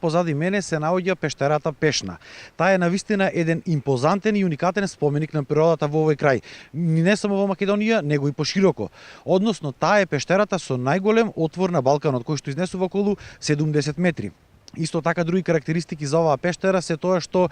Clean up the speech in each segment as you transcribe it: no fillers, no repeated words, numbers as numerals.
позади мене се наоѓа пештерата Пешна. Таа е навистина еден импозантен и уникатен споменик на природата во овој крај. Не само во Македонија, него и пошироко. Односно, таа е пештерата со најголем отвор на Балканот, кој што изнесува околу 70 метри. Исто така други карактеристики за оваа пештера се тоа што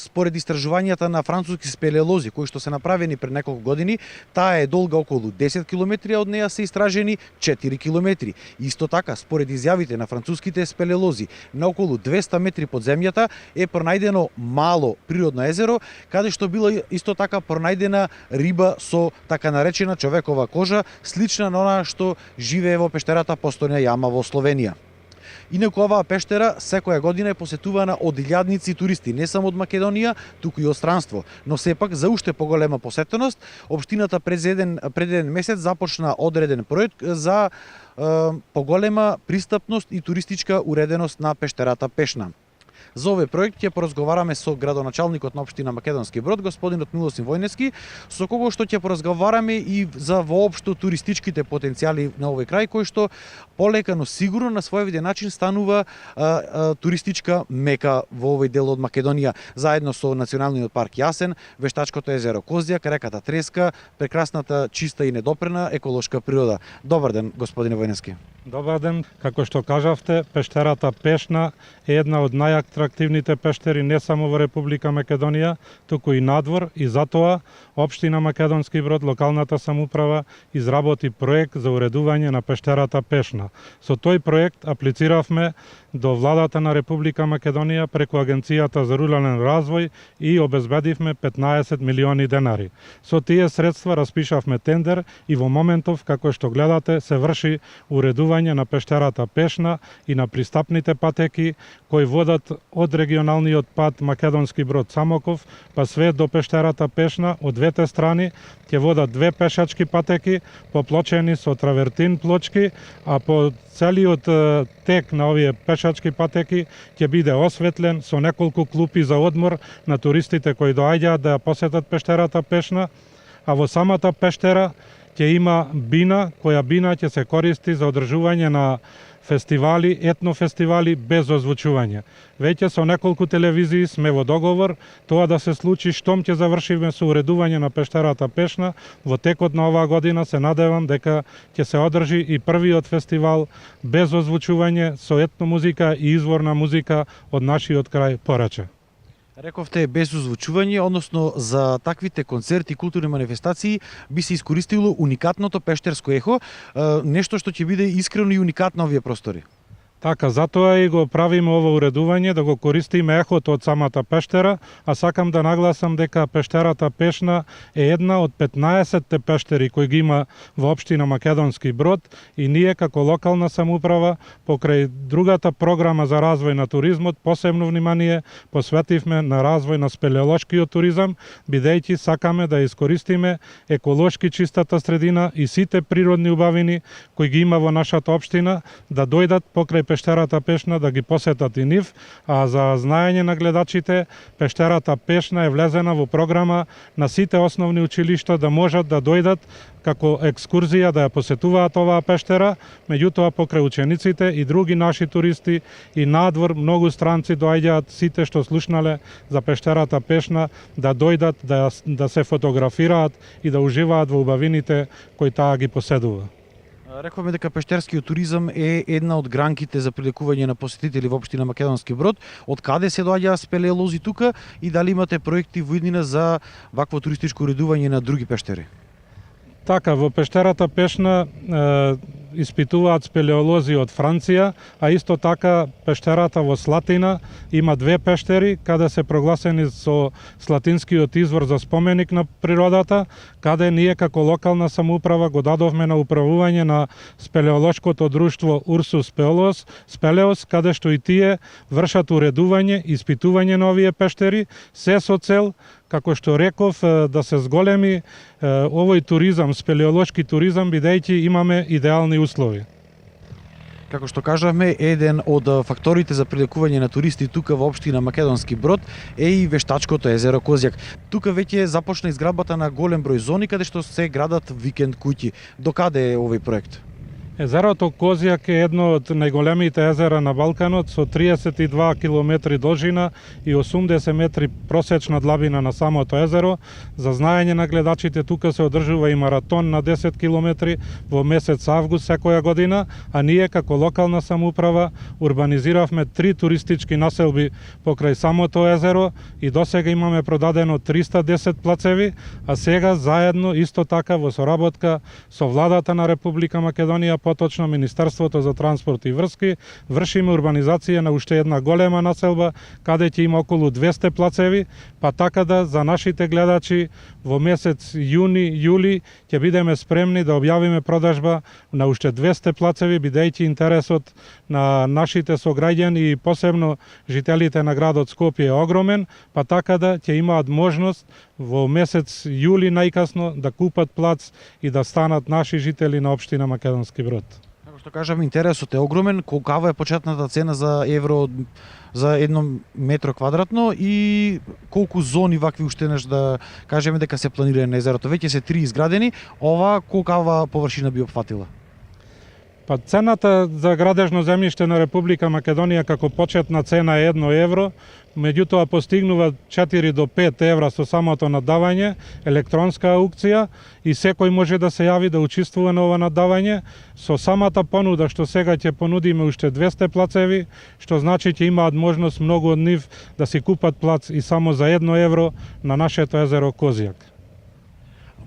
според истражувањата на француски спелеолози кои што се направени пред неколку години, таа е долга околу 10 км, од неја се истражени 4 км. Исто така, според изјавите на француските спелеолози, на околу 200 метри под земјата е пронајдено мало природно езеро, каде што била исто така пронајдена риба со така наречена човекова кожа, слична на она што живее во пештерата Постојна јама во Словенија. Инаку оваа пештера секоја година е посетувана од илјадници туристи, не само од Македонија, туку и од странство. Но сепак за уште поголема посетеност, општината пред еден месец започна одреден проект за поголема пристапност и туристичка уреденост на пештерата Пешна. За овој проект ќе поразговараме со градоначалникот на општина Македонски Брод, господинот Милосим Војневски, со кого што ќе поразговараме и за воопшто туристичките потенцијали на овој крај, кој што полека, но сигурно на својовиден начин станува туристичка мека во овој дел од Македонија, заедно со Националниот парк Јасен, Вештачкото езеро Козјак, реката Треска, прекрасната, чиста и недопрена еколошка природа. Добар ден, господине Војневски. Добар ден, како што кажавте, пештерата Пешна е една од најатрактивните пештери не само во Република Македонија, туку и надвор, и затоа општина Македонски Брод, локалната самоуправа, изработи проект за уредување на пештерата Пешна. Со тој проект аплициравме до владата на Република Македонија преку Агенцијата за рурален развој и обезбедивме 15 милиони денари. Со тие средства распишавме тендер и во моментов, како што гледате, се врши уредување на пештерата Пешна и на пристапните патеки кои водат од регионалниот пат Македонски Брод Самоков, па све до пештерата Пешна. Од двете страни ќе водат две пешачки патеки, поплочени со травертин плочки, а по целиот тек на овие пешачки патеки ќе биде осветлен со неколку клупи за одмор на туристите кои доаѓаат да ја посетат пештерата Пешна, а во самата пештера ќе има бина, која бина ќе се користи за одржување на фестивали, етнофестивали без озвучување. Веќе со неколку телевизии сме во договор тоа да се случи штом ќе завршиме со уредување на пештерата Пешна. Во текот на оваа година се надевам дека ќе се одржи и првиот фестивал без озвучување со етномузика и изворна музика од нашиот крај Пораче. Рековте без озвучување, односно за таквите концерти и културни манифестации би се искористило уникатното пештерско ехо, нешто што ќе биде искрено и уникатно овие простори. Така, затоа и го правиме ова уредување, да го користиме ехото од самата пештера, а сакам да нагласам дека пештерата Пешна е една од 15-те пештери кои ги има во општина Македонски Брод и ние како локална самоуправа покрај другата програма за развој на туризмот посебно внимание посветивме на развој на спелеолошкиот туризам, бидејќи сакаме да искористиме еколошки чистата средина и сите природни убавини кои ги има во нашата општина да дојдат покрај пештерата Пешна да ги посетат и нив, а за знаење на гледачите, пештерата Пешна е влезена во програма на сите основни училишта да можат да дојдат како екскурзија да ја посетуваат оваа пештера, меѓутоа покрај учениците и други наши туристи и надвор многу странци доаѓаат сите што слушнале за пештерата Пешна да дојдат да се фотографираат и да уживаат во убавините кои таа ги поседува. Рековме дека пештерскиот туризам е една од гранките за привлекување на посетители во општина Македонски Брод. Од каде се доаѓаат спелеолози тука и дали имате проекти во иднина за вакво туристичко уредување на други пештери? Така, во пештерата Пешна испитуваат спелеолози од Франција, а исто така пештерата во Слатина има две пештери каде се прогласени со Слатинскиот извор за споменик на природата, каде ние како локална самоуправа го дадовме на управување на спелеолошкото друштво Урсус Спелеос, каде што и тие вршат уредување и испитување на овие пештери, се со цел, како што реков, да се зголеми овој туризам, спелеолошки туризам, бидејќи имаме идеални услови. Како што кажавме, еден од факторите за привлекување на туристи тука во општина Македонски Брод е и Вештачкото езеро Козјак. Тука веќе започна изградбата на голем број зони каде што се градат викенд куќи. До каде е овој проект? Езерото Козјак е едно од најголемите езера на Балканот со 32 километри должина и 80 метри просечна длабина на самото езеро. За знаење на гледачите, тука се одржува и маратон на 10 километри во месец август секоја година, а ние како локална самоуправа урбанизиравме 3 туристички населби покрај самото езеро и досега имаме продадено 310 плацеви, а сега заедно исто така во соработка со владата на Република Македонија, поточно Министерството за транспорт и врски, вршиме урбанизација на уште една голема населба, каде ќе има околу 200 плацеви, па така да за нашите гледачи во месец јуни, јули ќе бидеме спремни да објавиме продажба на уште 200 плацеви, бидејќи интересот на нашите сограѓани и посебно жителите на градот Скопје е огромен, па така да ќе имаат можност во месец јули најкасно да купат плац и да станат наши жители на општина Македонски Брод. Како што кажам, интересот е огромен. Колкава е почетната цена за евро за 1 метро квадратно и колку зони вакви уште да кажеме дека се планира на езерото? Веќе се 3 изградени, ова колкава површина би опфатила? Па цената за градежно земјиште на Република Македонија како почетна цена е 1 евро, меѓутоа постигнува 4 до 5 евра со самото наддавање, електронска аукција и секој може да се јави да учествува на ова наддавање. Со самата понуда што сега ќе понудиме уште 200 плацеви, што значи ќе имаат можност многу од нив да си купат плац и само за 1 евро на нашето езеро Козјак.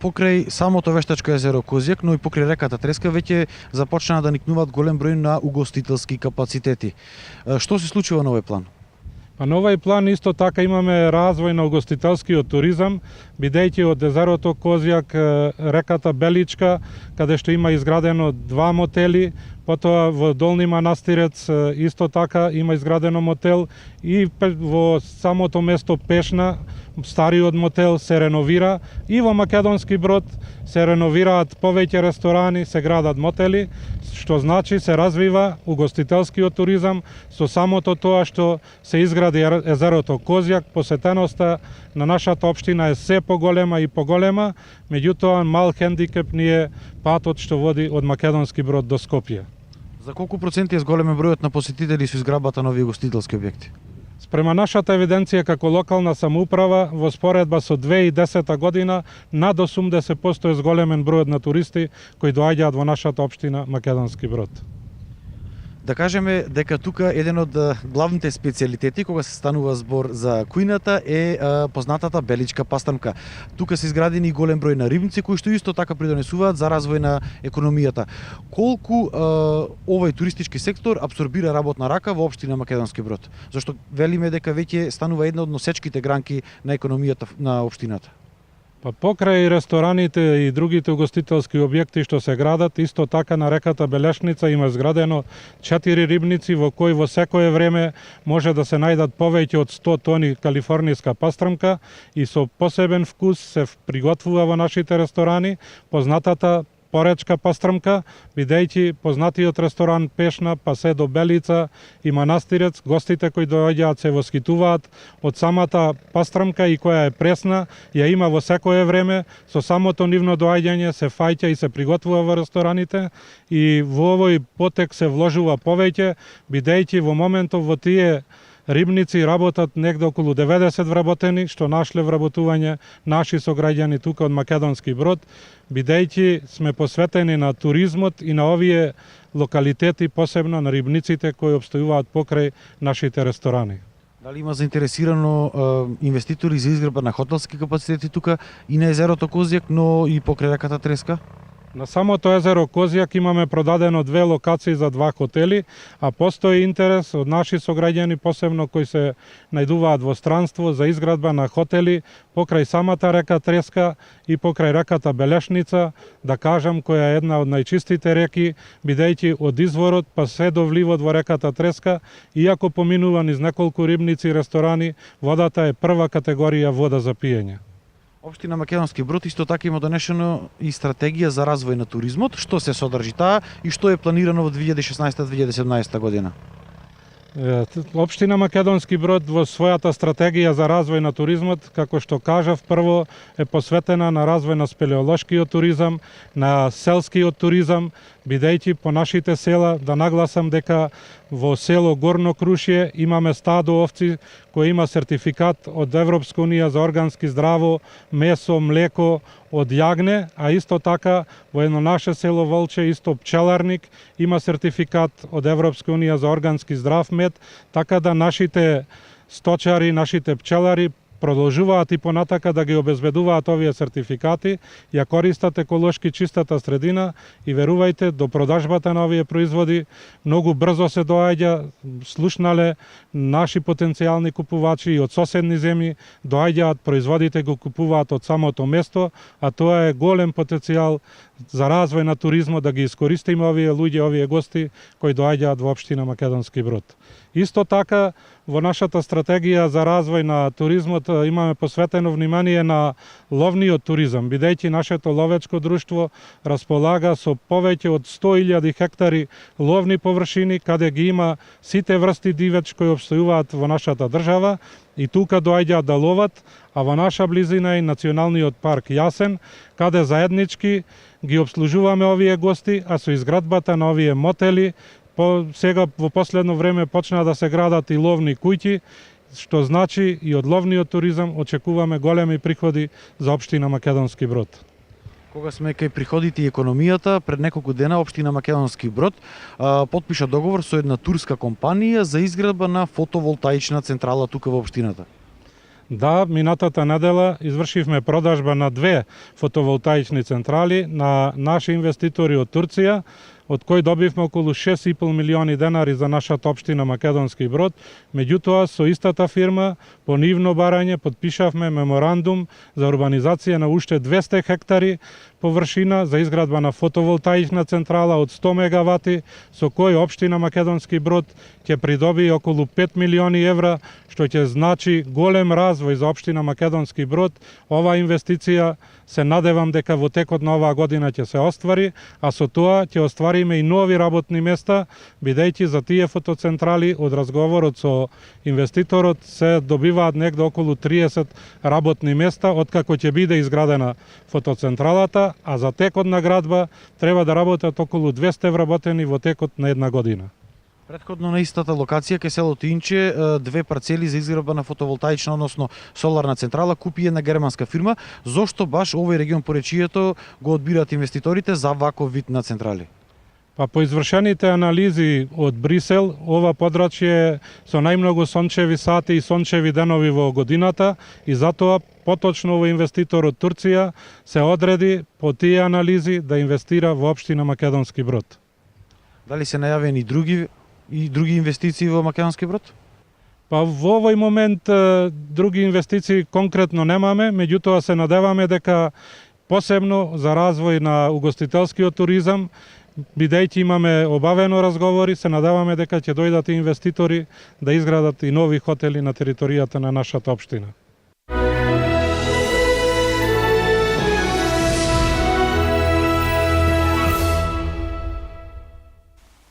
Покрај самото вештачко езеро Козјак, но и покрај реката Треска веќе започнаа да никнуваат голем број на угостителски капацитети. Што се случува на овој план? Па на овој план исто така имаме развој на угостителскиот туризам, бидејќи од езерото Козјак, реката Беличка, каде што има изградено 2 мотели, потоа во Долни Манастирец исто така има изградено мотел и во самото место Пешна стариот мотел се реновира и во Македонски Брод се реновираат повеќе ресторани, се градат мотели, што значи се развива угостителскиот туризам со самото тоа што се изгради езерото Козјак. Посетеноста на нашата општина е се поголема и поголема, меѓутоа мал хендикеп ни е патот што води од Македонски Брод до Скопје. За колку проценти е зголемен бројот на посетители со изградбата на овие угостителски објекти? Спрема нашата евиденција како локална самоуправа, во споредба со 2010 година, над 80% е зголемен бројот на туристи кои доаѓаат во нашата општина Македонски Брод. Да кажеме дека тука еден од главните специјалитети кога се станува збор за кујната е познатата беличка пастрамка. Тука се изградени голем број на рибници кои што исто така придонесуваат за развој на економијата. Колку овој туристички сектор абсорбира работна рака во општина Македонски Брод? Зашто велиме дека веќе станува една од носечките гранки на економијата на општината. Па покрај рестораните и другите угостителски објекти што се градат, исто така на реката Белешница има изградено 4 рибници во кои во секое време може да се најдат повеќе од 100 тони калифорнијска пастрамка и со посебен вкус се приготвува во нашите ресторани познатата поречка пастрамка, бидејќи познатиот ресторан Пешна, па се до Белица и Манастирец, гостите кои доаѓаат се восхитуваат од самата пастрамка и која е пресна, ја има во секое време, со самото нивно доаѓање се фаќа и се приготвува во рестораните и во овој потек се вложува повеќе, бидејќи во моментов во тие рибници работат негде околу 90 вработени, што нашле вработување наши сограѓани тука од Македонски Брод, бидејќи сме посветени на туризмот и на овие локалитети, посебно на рибниците кои обстојуваат покрај нашите ресторани. Дали има заинтересирано инвеститори за изградба на хотелски капацитети тука и на езерото Козјак, но и покрај реката Треска? На самото езеро Козјак имаме продадено 2 локации за 2 хотели, а постои интерес од наши сограѓани, посебно кои се најдуваат во странство, за изградба на хотели покрај самата река Треска и покрај реката Белешница, да кажам, која е една од најчистите реки, бидејќи од изворот па се до вливот во реката Треска, иако поминува низ неколку рибници и ресторани, водата е прва категорија вода за пиење. Општина Македонски Брод исто така има донесено и стратегија за развој на туризмот. Што се содржи таа и што е планирано во 2016-2017 година? Општина Македонски Брод во својата стратегија за развој на туризмот, како што кажав, прво е посветена на развој на спелеолошкиот туризам, на селскиот туризам, бидејќи по нашите села, да нагласам дека во село Горно Крушје имаме стадо овци кој има сертификат од Европска унија за органски здраво месо, млеко од јагне, а исто така во едно наше село Волче, исто пчеларник, има сертификат од Европска унија за органски здрав мед, така да нашите сточари, нашите пчелари продолжуваат и понатака да ги обезбедуваат овие сертификати, ја користат еколошки чистата средина и верувајте, до продажбата на овие производи многу брзо се доаѓа. Слушнале наши потенцијални купувачи и од соседни земји доаѓаат, производите го купуваат од самото место, а тоа е голем потенцијал за развој на туризмот, да ги искористиме овие луѓе, овие гости кои доаѓаат во општина Македонски Брод. Исто така, во нашата стратегија за развој на туризмот имаме посветено внимание на ловниот туризам, бидејќи нашето ловечко друштво располага со повеќе од 100.000 хектари ловни површини, каде ги има сите врсти дивеч кои обстојуваат во нашата држава и тука доаѓаат да ловат, а во наша близина е Националниот парк Јасен, каде заеднички ги обслужуваме овие гости, а со изградбата на овие мотели, сега во последно време почна да се градат и ловни куќи, што значи и од ловниот туризам очекуваме големи приходи за општина Македонски Брод. Кога сме кај приходите и економијата, пред неколку дена општина Македонски Брод потпиша договор со една турска компанија за изградба на фотоволтаична централа тука во општината. Да, минатата недела извршивме продажба на 2 фотоволтаични централи на наши инвеститори од Турција, од кој добивме околу 6,5 милиони денари за нашата општина Македонски Брод. Меѓутоа, со истата фирма, по нивно барање, подпишавме меморандум за урбанизација на уште 200 хектари површина за изградба на фотоволтаична централа од 100 мегавати, со кој општина Македонски Брод ќе придобие околу 5 милиони евра, што ќе значи голем развој за општина Македонски Брод. Ова инвестиција се надевам дека во текот на оваа година ќе се оствари, а со тоа ќе оствариме и нови работни места, бидејќи за тие фотоцентрали од разговорот со инвеститорот се добиваат негде околу 30 работни места откако ќе биде изградена фотоцентралата, а за текот на градба треба да работат околу 200 вработени во текот на една година. Претходно на истата локација кај село Тинче, 2 парцели за изградба на фотоволтаична, односно соларна централа, купи една германска фирма. Зошто баш овој регион поречието го одбираат инвеститорите за ваков вид на централи? Па по извршените анализи од Брисел, ова подрачје со најмногу сончеви сати и сончеви денови во годината и затоа поточно овој инвеститор од Турција се одреди по тие анализи да инвестира во општина Македонски Брод. Дали се најавени и други инвестиции во Македонски Брод? Па во овој момент други инвестиции конкретно немаме, меѓутоа се надеваме дека посебно за развој на угостителскиот туризам, бидејќи имаме обавено разговори, се надеваме дека ќе дојдат инвеститори да изградат и нови хотели на територијата на нашата општина.